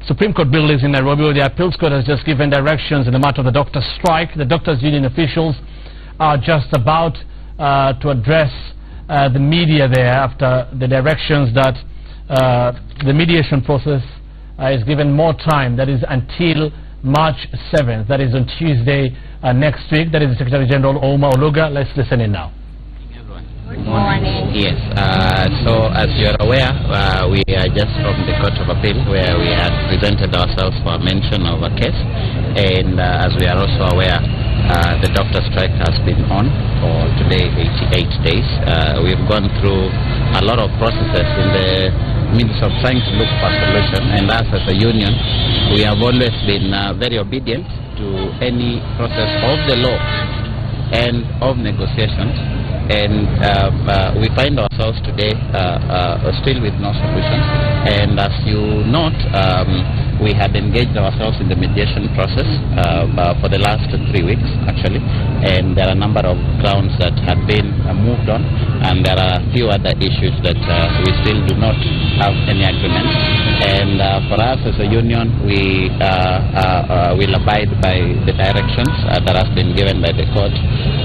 Supreme Court buildings in Nairobi, where the appeals court has just given directions in the matter of the doctors' strike. The doctors' union officials are just about to address the media there after the directions that the mediation process is given more time, that is until March 7th, that is on Tuesday next week. That is the Secretary General Ouma Oluga. Let's listen in now. Good morning. Yes, so as you are aware, we are just from the Court of Appeal where we had presented ourselves for a mention of a case, and as we are also aware, the doctor strike has been on for today 88 days. We've gone through a lot of processes in the midst of trying to look for a solution, and us as a union, we have always been very obedient to any process of the law and of negotiations. And we find ourselves today still with no solution. And as you note, we had engaged ourselves in the mediation process for the last 3 weeks, actually. And there are a number of grounds that had been moved on, and there are a few other issues that we still do not have any agreement. And for us as a union, we will abide by the directions that has been given by the court,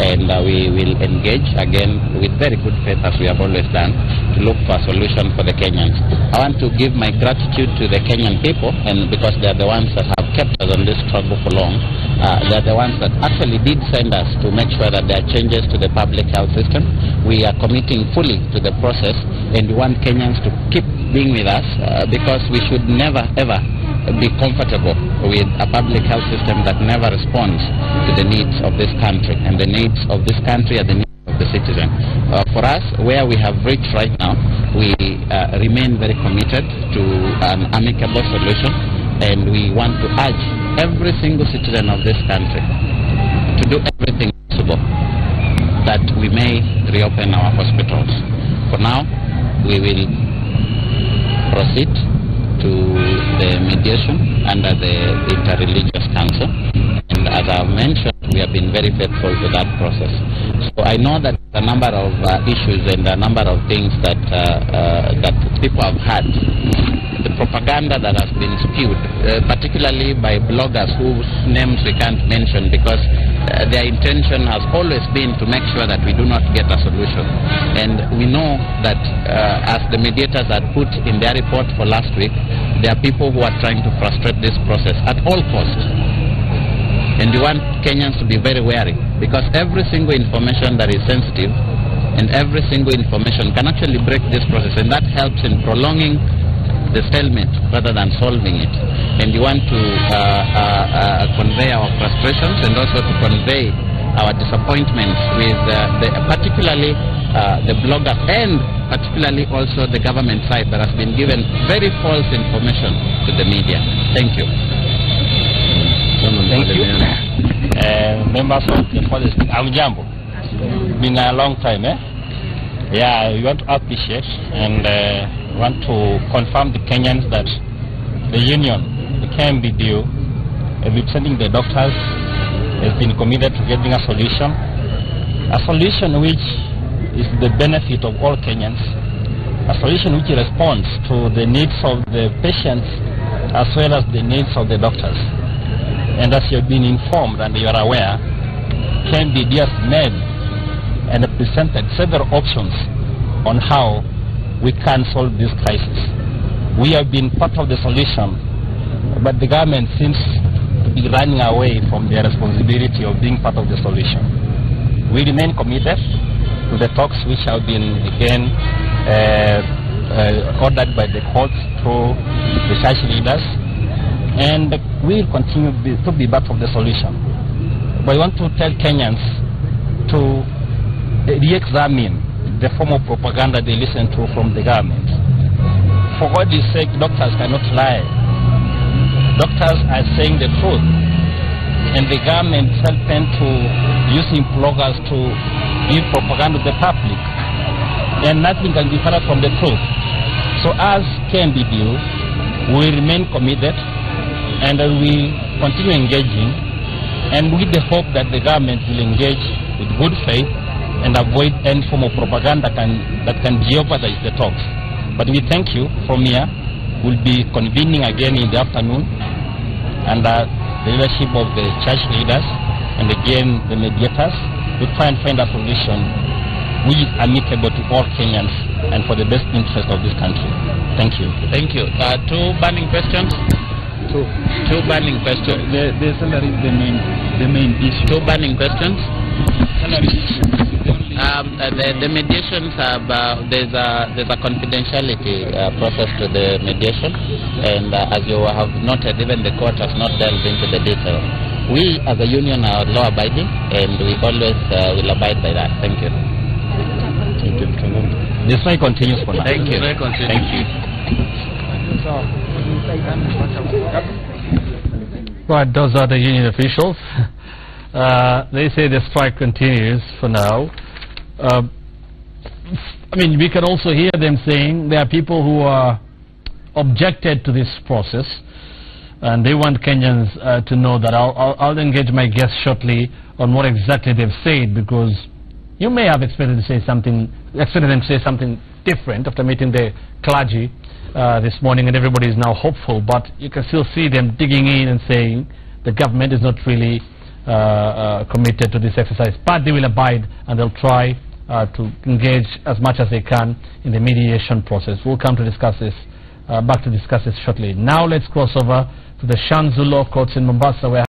and we will engage again with very good faith, as we have always done, to look for a solution for the Kenyans. I want to give my gratitude to the Kenyan people, and because they are the ones that have kept us on this struggle for long. They are the ones that actually did send us to make sure that there are changes to the public health system. We are committing fully to the process, and we want Kenyans to keep being with us because we should never ever be comfortable with a public health system that never responds to the needs of this country, and the needs of this country are the needs of the citizen. For us, where we have reached right now, we remain very committed to an amicable solution, and we want to urge every single citizen of this country to do everything possible that we may reopen our hospitals. For now, we will proceed to the mediation under the Interreligious Council, and as I have mentioned, we have been very faithful to that process. So I know that a number of issues and a number of things that that people have had, the propaganda that has been spewed, particularly by bloggers whose names we can't mention, because their intention has always been to make sure that we do not get a solution. And we know that as the mediators had put in their report for last week, there are people who are trying to frustrate this process at all costs. And we want Kenyans to be very wary, because every single information that is sensitive and every single information can actually break this process, and that helps in prolonging the stalemate rather than solving it. And we want to convey our frustrations and also to convey our disappointments with particularly the bloggers, and particularly also the government side that has been given very false information to the media. Thank you. Thank you. Members of the police, Amjambo. Been a long time, eh? Yeah, we want to appreciate and want to confirm the Kenyans that the union, the KMBDU, representing the doctors, has been committed to getting a solution which is the benefit of all Kenyans, a solution which responds to the needs of the patients as well as the needs of the doctors. And as you've been informed and you are aware, KMBDU has made and presented several options on how we can solve this crisis. We have been part of the solution, but the government seems to be running away from their responsibility of being part of the solution. We remain committed to the talks which have been again ordered by the courts through the church leaders, and we will continue to be part of the solution. But I want to tell Kenyans to re-examine the form of propaganda they listen to from the government. For God's sake, doctors cannot lie. Doctors are saying the truth, and the government is helping to using bloggers to give propaganda to the public, and nothing can be further from the truth. So as KMBDU, we remain committed, and we continue engaging, and with the hope that the government will engage with good faith and avoid any form of propaganda that can jeopardize the talks. But we thank you from here will be convening again in the afternoon under the leadership of the church leaders and again the mediators to try and find a solution which is amicable to all Kenyans and for the best interest of this country. Thank you. Thank you. Two burning questions? Two burning questions. The salary is the main issue. Two burning questions? Salary issue. The mediations have, there's a confidentiality process to the mediation, and as you have noted, even the court has not delved into the details. We as a union are law-abiding, and we always will abide by that. Thank you. Thank you. The strike continues for now. Thank you. Thank you. Right, those are the union officials. They say the strike continues for now. I mean, we can also hear them saying there are people who are objected to this process, and they want Kenyans to know that. I'll engage my guests shortly on what exactly they've said, because you may have expected them to say something different after meeting the clergy this morning, and everybody is now hopeful, but you can still see them digging in and saying the government is not really committed to this exercise, but they will abide and they'll try to engage as much as they can in the mediation process. We'll come to discuss this, back to discuss this shortly. Now let's cross over to the Shanzu Law Courts in Mombasa, where